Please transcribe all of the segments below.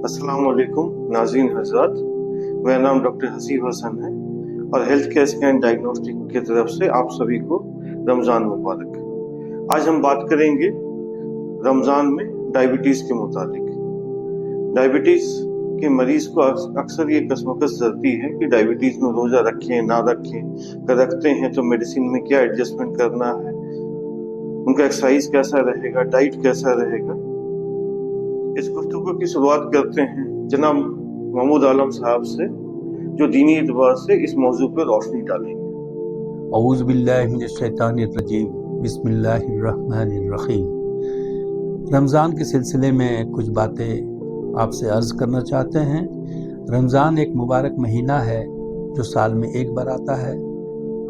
अस्सलाम वालेकुम नाज़रीन हज़रात, मेरा नाम डॉक्टर हसीब हसन है और हेल्थ केयर स्कैन डायग्नोस्टिक की तरफ से आप सभी को रमज़ान मुबारक। आज हम बात करेंगे रमज़ान में डायबिटीज़ के मुतालिक। डायबिटीज़ के मरीज़ को अक्सर ये कसमकस रहती है कि डायबिटीज़ में रोज़ा रखें ना रखें, अगर रखते हैं तो मेडिसिन में क्या एडजस्टमेंट करना है, उनका एक्सरसाइज कैसा रहेगा, डाइट कैसा रहेगा। इस गुफ्तगू की शुरुआत करते हैं जनाब महमूद आलम साहब से, जो दीनी एतबार से इस मौजू पर रोशनी डालेंगे। औज़ु बिल्लाहि मिनश शैतानिर रजीम, बिस्मिल्लाहिर्रहमानिर्रहीम। रमज़ान के सिलसिले में कुछ बातें आपसे अर्ज़ करना चाहते हैं। रमज़ान एक मुबारक महीना है जो साल में एक बार आता है।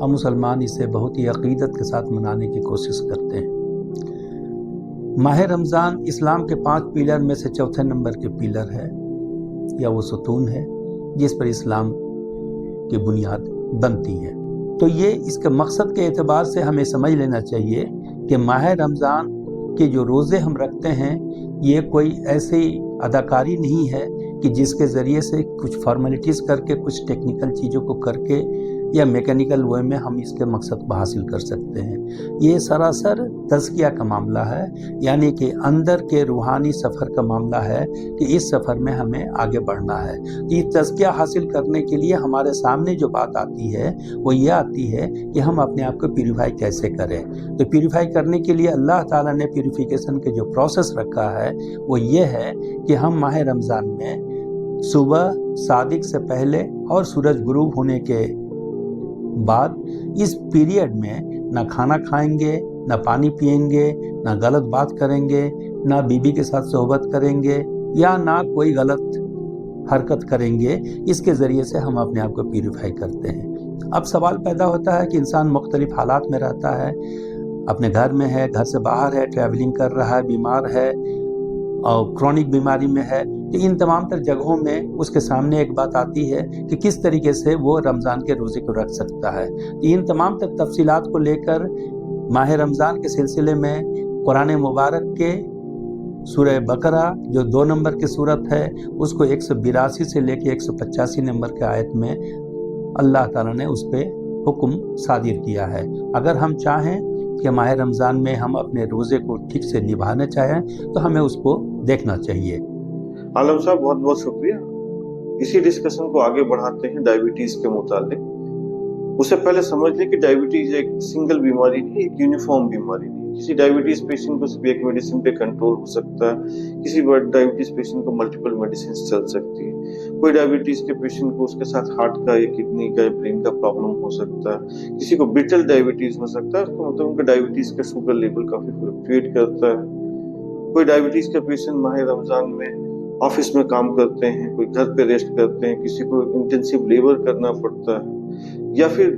हम मुसलमान इसे बहुत ही अक़ीदत के साथ मनाने की कोशिश करते हैं। माह रमज़ान इस्लाम के 5 पिलर में से चौथे नंबर के पिलर है या वो सतून है जिस पर इस्लाम की बुनियाद बनती है। तो ये इसके मकसद के एतबार से हमें समझ लेना चाहिए कि माह रमज़ान के जो रोज़े हम रखते हैं ये कोई ऐसी अदाकारी नहीं है कि जिसके ज़रिए से कुछ फॉर्मेलिटीज़ करके, कुछ टेक्निकल चीज़ों को करके या मैकेनिकल वे में हम इसके मकसद को हासिल कर सकते हैं। ये सरासर तज़किया का मामला है, यानी कि अंदर के रूहानी सफ़र का मामला है कि इस सफ़र में हमें आगे बढ़ना है। तो ये तज़किया हासिल करने के लिए हमारे सामने जो बात आती है वो ये आती है कि हम अपने आप को प्यूरीफाई कैसे करें। तो प्यूरीफाई करने के लिए अल्लाह ताला ने प्यूरीफिकेशन के जो प्रोसेस रखा है वो ये है कि हम माह रमज़ान में सुबह सादिक से पहले और सूरज गुरूब होने के बाद इस पीरियड में ना खाना खाएंगे, ना पानी पिएंगे, ना गलत बात करेंगे, ना बीबी के साथ सोहबत करेंगे या ना कोई गलत हरकत करेंगे। इसके ज़रिए से हम अपने आप को प्यूरीफाई करते हैं। अब सवाल पैदा होता है कि इंसान मुख्तलिफ हालात में रहता है, अपने घर में है, घर से बाहर है, ट्रैवलिंग कर रहा है, बीमार है और क्रॉनिक बीमारी में है। तो इन तमाम तर जगहों में उसके सामने एक बात आती है कि किस तरीके से वो रमज़ान के रोज़े को रख सकता है। तो इन तमाम तर तफसीलात को लेकर माह रमज़ान के सिलसिले में कुरान मुबारक के सूरह बकरा जो 2 नंबर की सूरत है उसको 182 से लेकर 185 नंबर के आयत में अल्लाह ताला ने उस पर हुक्म सादिर किया है। अगर हम चाहें कि माह रमज़ान में हम अपने रोज़े को ठीक से निभाना चाहें तो हमें उसको देखना चाहिए। आलम साहब बहुत बहुत शुक्रिया। इसी डिस्कशन को आगे बढ़ाते हैं डायबिटीज के मुतालिक। उससे पहले समझ लें कि डायबिटीज एक सिंगल बीमारी नहीं, एक यूनिफॉर्म बीमारी नहीं। किसी डायबिटीज पेशेंट को सिर्फ एक मेडिसिन पे कंट्रोल हो सकता है, किसी डायबिटीज पेशेंट को मल्टीपल मेडिसिन चल सकती है। कोई डायबिटीज के पेशेंट को उसके साथ हार्ट का या किडनी का या ब्रेन का प्रॉब्लम हो सकता है, किसी को ब्रिटल डायबिटीज हो सकता है, उसका मतलब उनका डायबिटीज का शुगर लेवल काफी फ्लक्चुएट करता है। कोई डायबिटीज का पेशेंट माह रमजान में ऑफिस में काम करते हैं, कोई घर पे रेस्ट करते हैं, किसी को इंटेंसिव लेबर करना पड़ता है, या फिर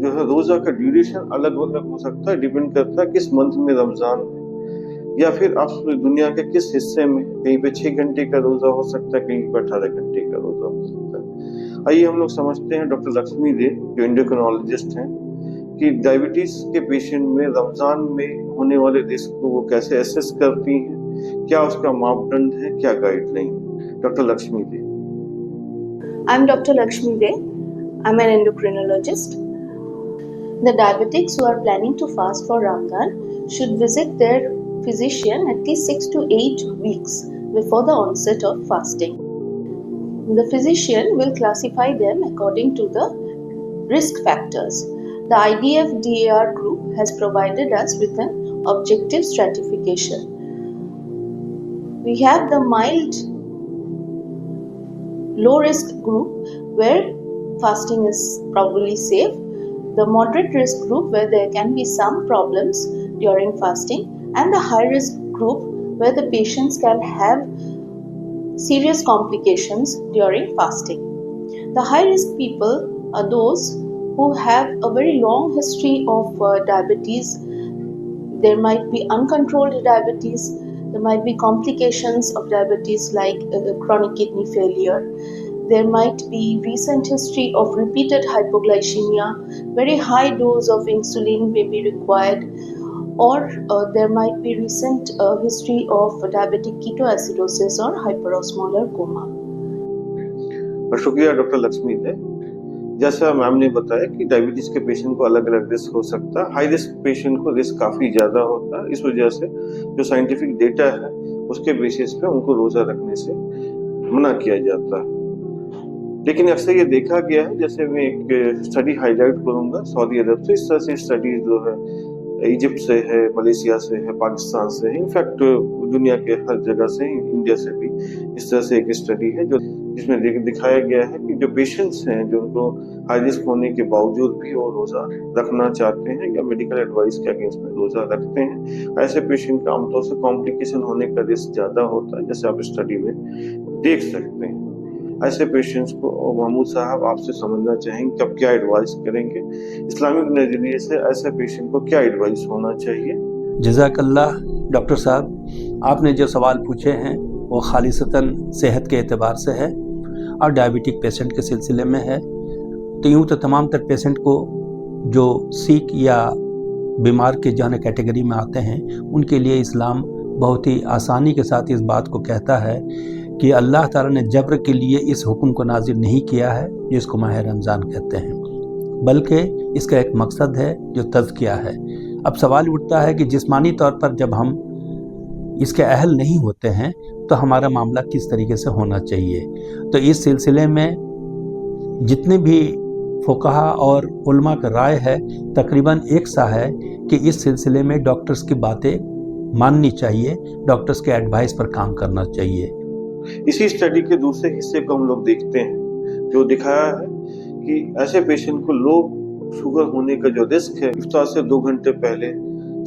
जो है रोजा का ड्यूरेशन अलग अलग हो सकता है, डिपेंड करता है किस मंथ में रमजान है, या फिर आप दुनिया के किस हिस्से में, कहीं पे 6 घंटे का रोजा हो सकता है, कहीं पे 18 घंटे का रोजा हो सकता है। आइए हम लोग समझते हैं डॉक्टर लक्ष्मी दे जो एंडोक्रिनोलॉजिस्ट हैं कि डायबिटीज के पेशेंट में रमजान में होने वाले रिस्क को वो कैसे एसेस करती हैं, क्या उसका मापदंड है, क्या guideline. Doctor Lakshmi they. I'm Dr. Lakshmi De. I'm an endocrinologist. The diabetics who are planning to fast for Ramadan should visit their physician at least 6 to 8 weeks before the onset of fasting. The physician will classify them according to the risk factors. The IDF-DAR group has provided us with an objective stratification. We have the mild low risk group where fasting is probably safe, the moderate risk group where there can be some problems during fasting, and the high risk group where the patients can have serious complications during fasting. The high risk people are those who have a very long history of diabetes. There might be uncontrolled diabetes. There might be complications of diabetes like chronic kidney failure. There might be recent history of repeated hypoglycemia. Very high dose of insulin may be required, or there might be recent history of diabetic ketoacidosis or hyperosmolar coma. शुक्रिया doctor Lakshmi ने। जैसा ma'am ने बताया कि diabetes के patient को अलग अलग रिस्क हो सकता है। हाई रिस्क पेशेंट को रिस्क काफी ज्यादा होता है। इस वजह से जो साइंटिफिक डेटा है उसके बेसिस पे उनको रोजा रखने से मना किया जाता है। लेकिन अक्सर ये देखा गया है, जैसे मैं एक स्टडी हाईलाइट करूंगा सऊदी अरब से, इस तरह से स्टडी जो है इजिप्ट से है, मलेशिया से है, पाकिस्तान से है, इनफैक्ट दुनिया के हर जगह से, इंडिया से भी इस तरह से एक स्टडी है जो जिसमें दिखाया गया है कि जो पेशेंट्स हैं जो उनको हाई रिस्क होने के बावजूद भी वो रोजा रखना चाहते हैं या मेडिकल एडवाइस के अगेंस्ट में रोजा रखते हैं, ऐसे पेशेंट का आमतौर से कॉम्प्लिकेशन होने का रिस्क ज्यादा होता है, जैसे आप स्टडी में देख सकते हैं। ऐसे पेशेंट्स को महमूद साहब आपसे समझना चाहेंगे कि आप क्या एडवाइस करेंगे, इस्लामिक नजरिए से ऐसे पेशेंट को क्या एडवाइस होना चाहिए? जज़ाकल्लाह डॉक्टर साहब, आपने जो सवाल पूछे हैं वो खालिसतन सेहत के एतबार से है और डायबिटिक पेशेंट के सिलसिले में है। तो यूँ तो तमाम तर पेशेंट को जो सीक या बीमार के जाने कैटेगरी में आते हैं उनके लिए इस्लाम बहुत ही आसानी के साथ इस बात को कहता है कि अल्लाह ताला ने जबर के लिए इस हुक्म को नाजिल नहीं किया है जिसको माह रमज़ान कहते हैं, बल्कि इसका एक मकसद है जो तज़किया है। अब सवाल उठता है कि जिस्मानी तौर पर जब हम इसके अहल नहीं होते हैं तो हमारा मामला किस तरीके से होना चाहिए। तो इस सिलसिले में जितने भी फुक़हा और उलमा का राय है तकरीबन एक सा है कि इस सिलसिले में डॉक्टर्स की बातें माननी चाहिए, डॉक्टर्स के एडवाइस पर काम करना चाहिए। इसी स्टडी के दूसरे हिस्से को हम लोग देखते हैं जो दिखाया है कि ऐसे पेशेंट को लो शुगर होने का जो रिस्क है इफ्तार से 2 घंटे पहले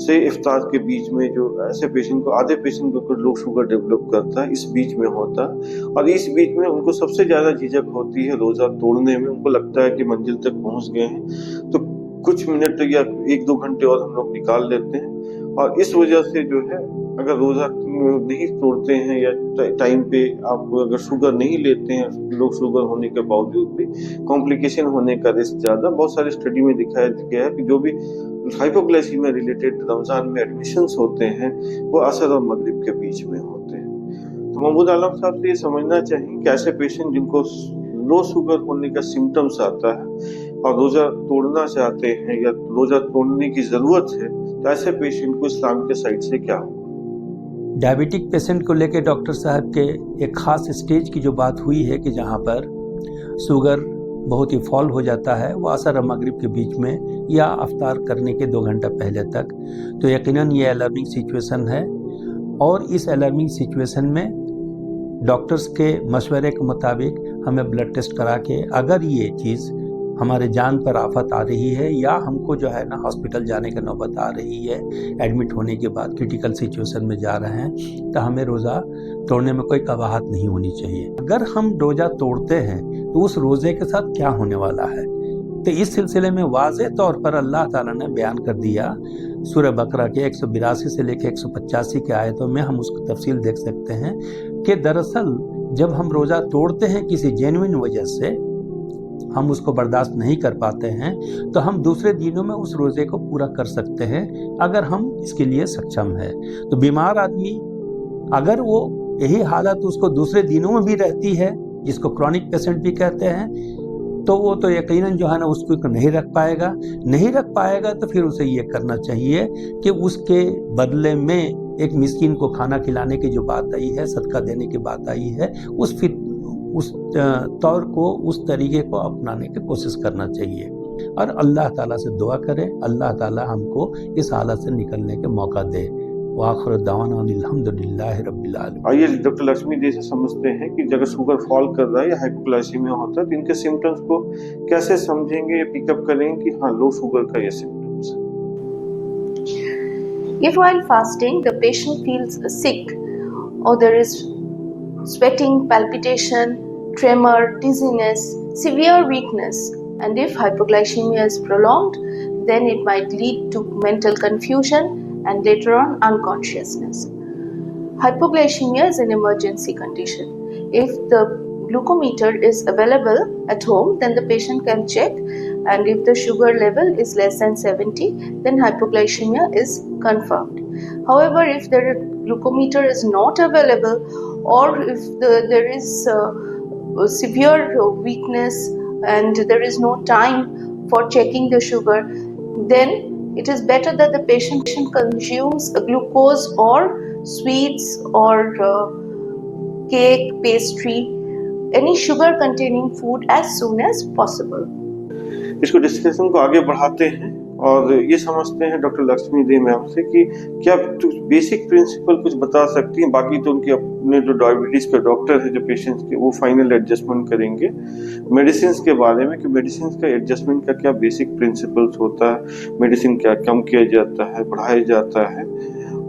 से इफ्तार के बीच में, जो ऐसे पेशेंट को आधे पेशेंट को लो शुगर डेवलप करता है, इस बीच में होता है और इस बीच में उनको सबसे ज्यादा झिझक होती है रोजा तोड़ने में। उनको लगता है कि मंजिल तक पहुंच गए हैं तो कुछ मिनट या 1-2 घंटे और हम लोग निकाल लेते हैं और इस वजह से जो है अगर रोजा नहीं तोड़ते हैं या टाइम पे आप अगर शुगर नहीं लेते हैं लो शुगर होने के बावजूद भी कॉम्प्लिकेशन होने का रिस्क ज्यादा। बहुत सारे स्टडी में दिखाया गया है कि जो भी हाइपोग्लाइसीमिया रिलेटेड रमजान में एडमिशंस होते हैं वो असर और मगरिब के बीच में होते हैं। तो महमूद आलम साहब से ये समझना चाहिए कि ऐसे पेशेंट जिनको लो शुगर होने का सिम्टम्स आता है और रोजा तोड़ना चाहते हैं या रोजा तोड़ने की जरूरत है तो ऐसे पेशेंट को इस्लाम के साइड से क्या होगा? डायबिटिक पेशेंट को लेकर डॉक्टर साहब के एक ख़ास स्टेज की जो बात हुई है कि जहाँ पर शुगर बहुत ही फॉल हो जाता है वो असर और मगरिब के बीच में या अफ्तार करने के 2 घंटा पहले तक, तो यकीनन ये अलार्मिंग सिचुएशन है और इस अलार्मिंग सिचुएशन में डॉक्टर्स के मशवरे के मुताबिक हमें ब्लड टेस्ट करा के अगर ये चीज़ हमारे जान पर आफत आ रही है या हमको जो है ना हॉस्पिटल जाने की नौबत आ रही है, एडमिट होने के बाद क्रिटिकल सिचुएशन में जा रहे हैं, तो हमें रोज़ा तोड़ने में कोई कबाहत नहीं होनी चाहिए। अगर हम रोज़ा तोड़ते हैं तो उस रोज़े के साथ क्या होने वाला है, तो इस सिलसिले में वाज़ेह तौर पर अल्लाह ताला ने बयान कर दिया सूरह बकरा के 182 से लेकर 185 के आयतों में हम उसकी तफसील देख सकते हैं कि दरअसल जब हम रोज़ा तोड़ते हैं किसी जेन्युइन वजह से हम उसको बर्दाश्त नहीं कर पाते हैं तो हम दूसरे दिनों में उस रोज़े को पूरा कर सकते हैं अगर हम इसके लिए सक्षम है। तो बीमार आदमी अगर वो यही हालत उसको दूसरे दिनों में भी रहती है, जिसको क्रॉनिक पेशेंट भी कहते हैं, तो वो तो यकीनन जो है ना उसको नहीं रख पाएगा तो फिर उसे ये करना चाहिए कि उसके बदले में एक मिस्कीन को खाना खिलाने की जो बात आई है, सदका देने की बात आई है, उस तौर को उस तरीके को अपनाने की कोशिश करना चाहिए और अल्लाह ताला से दुआ करें, अल्लाह ताला हमको इस हालत से निकलने के मौका दे। वाखिर दावाना अल्हम्दुलिल्लाहि रब्बिल आलमीन। आइए डॉक्टर लक्ष्मी जी से समझते हैं कि अगर शुगर फॉल कर रहा है या हाइपोग्लाइसीमिया होता है तो इनके सिम्टम्स को कैसे समझेंगे या पिकअप करेंगे कि हाँ लो शुगर का ये सिम्टम्स है। If while fasting the patient feels sick or there is sweating, palpitation, tremor, dizziness, severe weakness, and if hypoglycemia is prolonged, then it might lead to mental confusion and later on unconsciousness. Hypoglycemia is an emergency condition. If the glucometer is available at home, then the patient can check and if the sugar level is less than 70, then hypoglycemia is confirmed. However, if the glucometer is not available, or if there is severe weakness and there is no time for checking the sugar, then it is better that the patient consumes glucose or sweets or cake, pastry, any sugar containing food as soon as possible. इसको discussion को आगे बढ़ाते हैं और ये समझते हैं doctor Lakshmi दे ma'am से कि क्या बेसिक प्रिंसिपल कुछ बता सकती हैं। बाकी तो उनके अपने जो डायबिटीज के डॉक्टर हैं जो पेशेंट्स के, वो फाइनल एडजस्टमेंट करेंगे मेडिसिन के बारे में कि मेडिसिन का एडजस्टमेंट का क्या बेसिक प्रिंसिपल्स होता है, मेडिसिन क्या कम किया जाता है, बढ़ाया जाता है।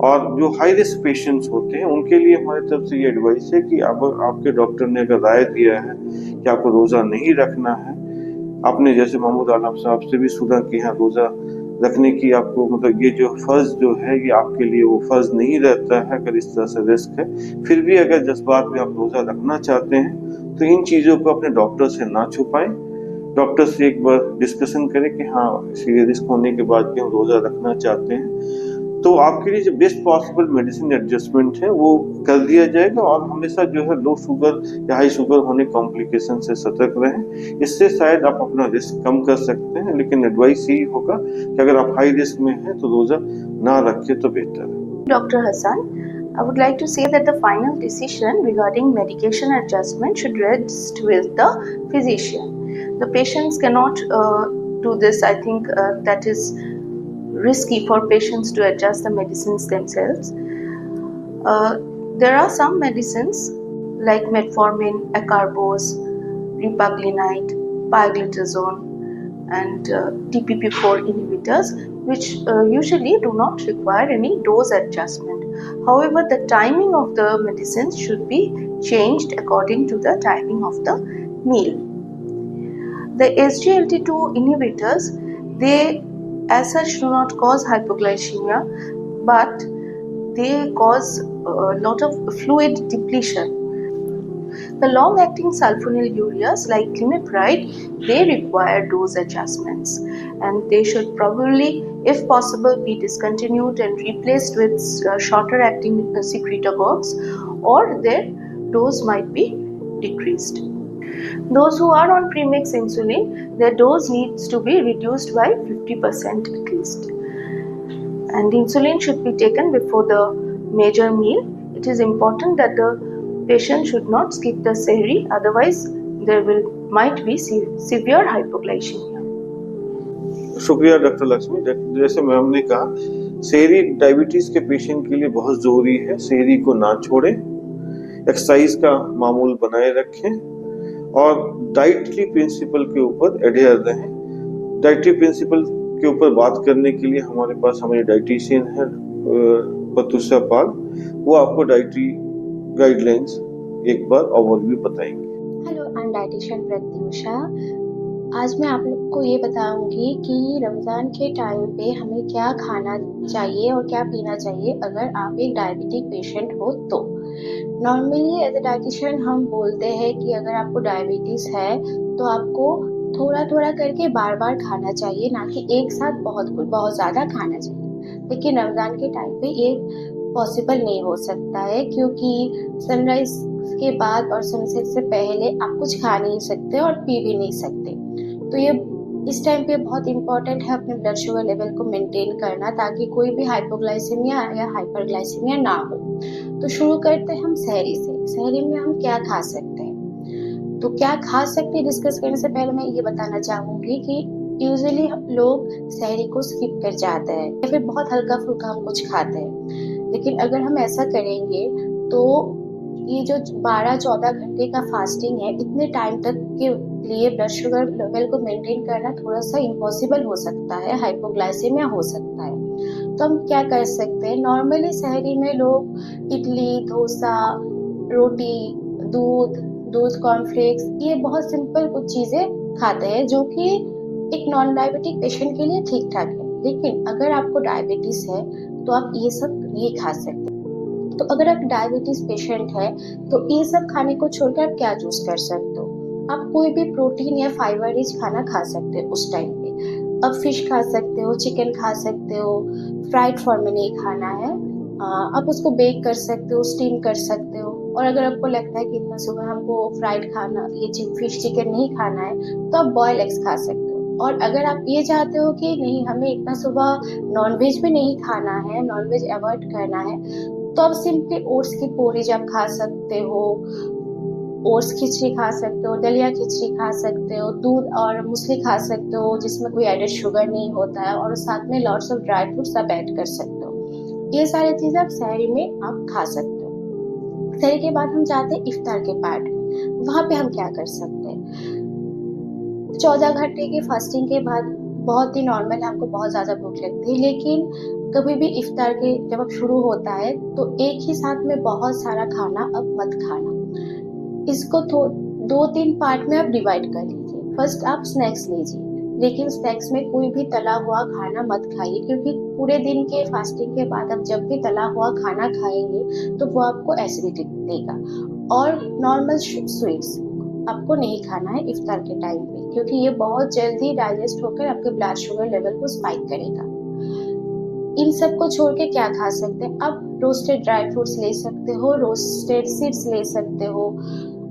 और जो हाई रिस्क पेशेंट्स होते हैं उनके लिए हमारी तरफ से ये एडवाइस है कि अब आपके डॉक्टर ने अगर राय दिया है कि आपको रोज़ा नहीं रखना है, आपने जैसे महमूद आलम साहब से भी सुना कि हाँ रोज़ा रखने की आपको मतलब ये जो फर्ज जो है ये आपके लिए वो फर्ज नहीं रहता है अगर इस तरह से रिस्क है, फिर भी अगर जज्बात में आप रोज़ा रखना चाहते हैं तो इन चीज़ों को अपने डॉक्टर से ना छुपाएं। डॉक्टर से एक बार डिस्कशन करें कि हाँ इसी रिस्क होने के बाद भी हम रोज़ा रखना चाहते हैं, तो आपके लिए जो बेस्ट पॉसिबल मेडिसिन एडजस्टमेंट है वो कर दिया जाएगा। और हमेशा जो है लो शुगर या हाई शुगर होने कॉम्प्लिकेशन से सतर्क रहें, इससे शायद आप अपना रिस्क कम कर सकते हैं। लेकिन एडवाइस यही होगा कि अगर आप हाई रिस्क में हैं तो रोज़ा ना रखें तो बेहतर है। Dr. Hassan, I would like to say that the final decision regarding medication adjustment should rest with the physician. The patients cannot do this. I think that is risky for patients to adjust the medicines themselves. There are some medicines like metformin, acarbose, repaglinide, pioglitazone, and DPP-4 inhibitors, which usually do not require any dose adjustment. However, the timing of the medicines should be changed according to the timing of the meal. The SGLT2 inhibitors, they as such do not cause hypoglycemia, but they cause a lot of fluid depletion. The long-acting sulfonylureas like glimepiride, they require dose adjustments, and they should probably, if possible, be discontinued and replaced with shorter-acting secretagogues, or their dose might be decreased. Those who are on premix insulin, their dose needs to be reduced by 50% at least. And insulin should be taken before the major meal. It is important that the patient should not skip the sehri, otherwise there might be severe hypoglycemia. शुक्रिया doctor Lakshmi. जैसे ma'am ने कहा, सेहरी diabetes के patient के लिए बहुत जरूरी है। सेहरी को ना छोड़ें, एक्सरसाइज का मामूल बनाए रखें और डाइटरी प्रिंसिपल के ऊपर एडेयर रहें। डाइटरी प्रिंसिपल के ऊपर बात करने के लिए हमारे पास हमारी डाइटिशियन है प्रत्युषा पाल, वो आपको डाइटरी गाइडलाइंस एक बार ओवरव्यू बताएंगे। Hello, I am dietitian Pratyusha. आज मैं आप लोग को ये बताऊंगी कि रमज़ान के टाइम पे हमें क्या खाना चाहिए और क्या पीना चाहिए अगर आप एक डायबिटिक पेशेंट हो तो। नॉर्मली एज ए डाइटिशियन हम बोलते हैं कि अगर आपको डायबिटीज़ है तो आपको थोड़ा थोड़ा करके बार बार खाना चाहिए, ना कि एक साथ बहुत ज़्यादा खाना चाहिए। लेकिन रमज़ान के टाइम पे ये पॉसिबल नहीं हो सकता है, क्योंकि सनराइज के बाद और सनसेट से पहले आप कुछ खा नहीं सकते और पी भी नहीं सकते। तो ये इस टाइम पे बहुत इम्पोर्टेंट है अपने ब्लड शुगर लेवल को मेंटेन करना, ताकि कोई भी हाइपोग्लाइसेमिया या हाइपरग्लाइसेमिया ना हो। तो शुरू करते हैं हम सहरी से। सहरी में हम क्या खा सकते हैं? तो क्या खा सकते हैं डिस्कस करने से पहले मैं ये बताना चाहूँगी कि यूजुअली लोग सहरी को स्किप कर जाते हैं या फिर बहुत हल्का फुल्का हम कुछ खाते हैं। लेकिन अगर हम ऐसा करेंगे तो ये जो 12-14 घंटे का फास्टिंग है, इतने टाइम तक के लिए ब्लड शुगर लेवल को मेंटेन करना थोड़ा सा इम्पॉसिबल हो सकता है, हाइपोग्लाइसेमिया हो सकता है। तो हम क्या कर सकते हैं? नॉर्मली सहरी में लोग इडली, डोसा, रोटी, दूध कॉर्नफ्लेक्स, ये बहुत सिंपल कुछ चीज़ें खाते हैं जो कि एक नॉन डायबिटिक पेशेंट के लिए ठीक ठाक है। लेकिन अगर आपको डायबिटीज़ है तो आप ये सब नहीं खा सकते। तो अगर आप डायबिटीज पेशेंट है तो ये सब खाने को छोड़कर आप क्या चूज कर सकते हो? आप कोई भी प्रोटीन या फाइबर रिच खाना खा सकते हो उस टाइम पे। अब फिश खा सकते हो, चिकन खा सकते हो, फ्राइड फॉर्म में नहीं खाना है। आप उसको बेक कर सकते हो, स्टीम कर सकते हो। और अगर आपको लगता है कि इतना सुबह हमको फ्राइड खाना, ये फिश चिकन नहीं खाना है, तो आप बॉयल एग्स खा सकते हो। और अगर आप ये चाहते हो कि नहीं हमें इतना सुबह नॉनवेज भी नहीं खाना है, नॉनवेज अवॉइड करना है, तो आप सिंपली ओट्स की पोरीज आप खा सकते हो, ओट्स खिचड़ी खा सकते हो, दलिया खिचड़ी खा सकते हो, दूध और मूसली खा सकते हो जिसमें कोई एडेड शुगर नहीं होता है, और साथ में लॉट्स ऑफ ड्राई फ्रूट्स आप ऐड कर सकते हो। ये सारी चीजें आप सहरी में आप खा सकते हो। सहरी के बाद हम जाते हैं इफ्तार के पार्ट में। वहां पे हम क्या कर सकते हैं? 14 घंटे की फास्टिंग के बाद बहुत ही नॉर्मल हमको बहुत ज्यादा भूख लगती है, लेकिन कभी भी इफ्तार के जब अब शुरू होता है तो एक ही साथ में बहुत सारा खाना अब मत खाना। इसको 2-3 पार्ट में आप डिवाइड कर लीजिए। फर्स्ट आप स्नैक्स लीजिए, लेकिन स्नैक्स में कोई भी तला हुआ खाना मत खाइए, क्योंकि पूरे दिन के फास्टिंग के बाद आप जब भी तला हुआ खाना खाएंगे तो वो आपको एसिडिटी देगा। और नॉर्मल स्वीट्स आपको नहीं खाना है इफ्तार के टाइम पे, क्योंकि ये बहुत जल्दी डाइजेस्ट होकर आपके ब्लड शुगर लेवल को स्पाइक करेगा। इन सब को छोड़ के क्या खा सकते हैं? आप रोस्टेड ड्राई फ्रूट्स ले सकते हो, रोस्टेड सीड्स ले सकते हो।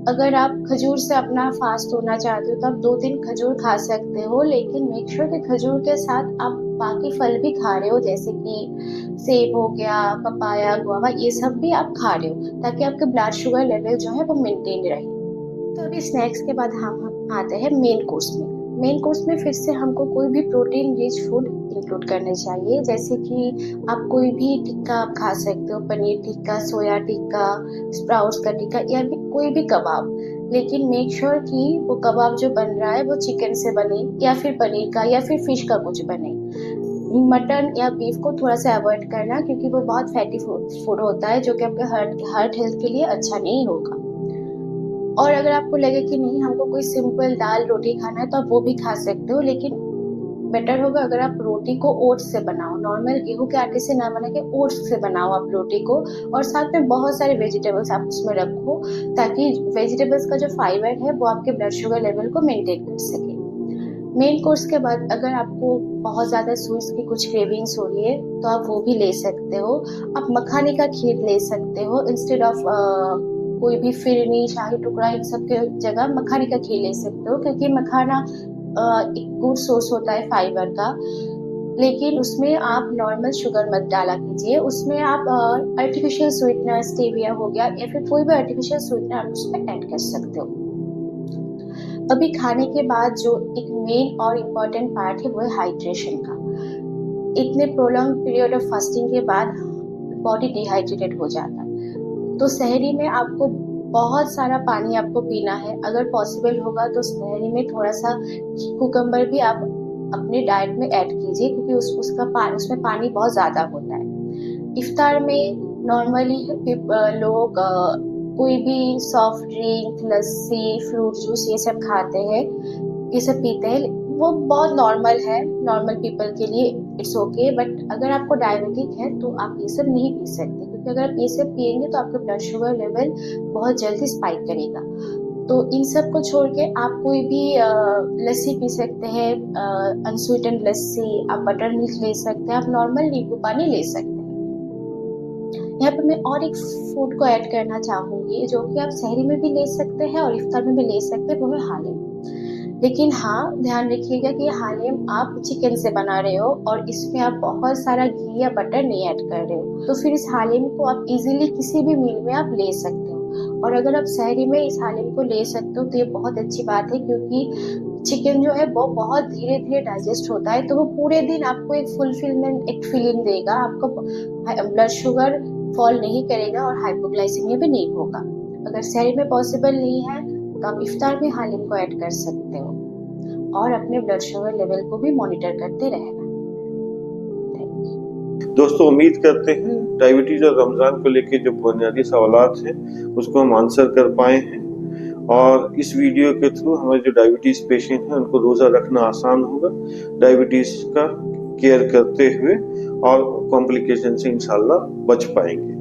अगर आप खजूर से अपना फास्ट होना चाहते हो तो आप 2-3 खजूर खा सकते हो, लेकिन मेक श्योर कि खजूर के साथ आप बाकी फल भी खा रहे हो, जैसे कि सेब हो गया, पपाया, गुआवा, ये सब भी आप खा रहे हो, ताकि आपके ब्लड शुगर लेवल जो है वो मेंटेन रहे। तो अभी स्नैक्स के बाद हम आते हैं मेन कोर्स में। मेन कोर्स में फिर से हमको कोई भी प्रोटीन रिच फूड इंक्लूड करने चाहिए, जैसे कि आप कोई भी टिक्का आप खा सकते हो, पनीर टिक्का, सोया टिक्का, स्प्राउट्स का टिक्का, या भी कोई भी कबाब। लेकिन मेक श्योर कि वो कबाब जो बन रहा है वो चिकन से बने, या फिर पनीर का, या फिर फिश का कुछ बने। मटन या बीफ को थोड़ा सा अवॉइड करना, क्योंकि वो बहुत फैटी फूड होता है जो कि आपके हार्ट हेल्थ के लिए अच्छा नहीं होगा। और अगर आपको लगे कि नहीं हमको कोई सिंपल दाल रोटी खाना है तो आप वो भी खा सकते हो, लेकिन बेटर होगा अगर आप रोटी को ओट्स से बनाओ, नॉर्मल गेहूं के आटे से ना बना के ओट्स से बनाओ आप रोटी को, और साथ में बहुत सारे वेजिटेबल्स आप उसमें रखो, ताकि वेजिटेबल्स का जो फाइबर है वो आपके ब्लड शुगर लेवल को मेंटेन कर सके। मेन कोर्स के बाद अगर आपको बहुत ज़्यादा स्वीट्स की कुछ क्रेविंग्स हो रही है तो आप वो भी ले सकते हो। आप मखाने का खीर ले सकते हो, इंस्टेड ऑफ कोई भी फिरनी, शाही टुकड़ा, इन सब के जगह मखाने का खीर ले सकते हो, क्योंकि मखाना एक गुड सोर्स होता है फाइबर का। लेकिन उसमें आप नॉर्मल शुगर मत डाला कीजिए, उसमें आप आर्टिफिशियल स्वीटनर, स्टेविया हो गया, या फिर कोई भी आर्टिफिशियल स्वीटनर आप उसमें ऐड कर सकते हो। अभी खाने के बाद जो एक मेन और इम्पोर्टेंट पार्ट है वो है हाइड्रेशन का। इतने प्रोलॉन्ग पीरियड ऑफ फास्टिंग के बाद बॉडी डिहाइड्रेटेड हो जाता है, तो सहरी में आपको बहुत सारा पानी आपको पीना है। अगर पॉसिबल होगा तो सहरी में थोड़ा सा कुकम्बर भी आप अपने डाइट में ऐड कीजिए, क्योंकि उसमें पानी बहुत ज़्यादा होता है। इफ्तार में नॉर्मली लोग कोई भी सॉफ्ट ड्रिंक, लस्सी, फ्रूट जूस ये सब खाते हैं, ये सब पीते हैं, वो बहुत नॉर्मल है, नॉर्मल पीपल के लिए इट्स ओके। बट अगर आपको डायबिटिक है तो आप ये सब नहीं पी सकते, क्योंकि अगर आप ये सब पिएंगे तो आपका ब्लड शुगर लेवल बहुत जल्दी स्पाइक करेगा। तो इन सब को छोड़ के आप कोई भी लस्सी पी सकते हैं, अनस्वीटेंड लस्सी, आप बटर मिल्क ले सकते हैं, आप नॉर्मल नींबू पानी ले सकते हैं। यहाँ पे मैं और एक फूड को ऐड करना चाहूँगी जो कि आप सहरी में भी ले सकते हैं और इफ्तार में भी ले सकते हैं, वो है हालिम। लेकिन हाँ, ध्यान रखिएगा कि हालिम आप चिकन से बना रहे हो और इसमें आप बहुत सारा घी या बटर नहीं ऐड कर रहे हो, तो फिर इस हालिम को आप इजीली किसी भी मील में आप ले सकते हो। और अगर आप सहरी में इस हालिम को ले सकते हो तो ये बहुत अच्छी बात है, क्योंकि चिकन जो है वो बहुत धीरे धीरे डाइजेस्ट होता है, तो वो पूरे दिन आपको एक फुलफिलमेंट, एक फीलिंग देगा, आपको ब्लड शुगर फॉल नहीं करेगा और हाइपोग्लाइसेमिया भी नहीं होगा। अगर सहरी में पॉसिबल नहीं है तो आप इफ्तार में हालिम को ऐड कर सकते हो और अपने ब्लड शुगर लेवल को भी मॉनिटर करते रहना। दोस्तों, उम्मीद करते हैं डायबिटीज और रमजान को लेकर जो बुनियादी सवालात हैं उसको हम आंसर कर पाए हैं, और इस वीडियो के थ्रू हमारे जो डायबिटीज पेशेंट हैं उनको रोजा रखना आसान होगा, डायबिटीज का केयर करते हुए, और कॉम्प्लिकेशन से इंशाल्लाह बच पाएंगे।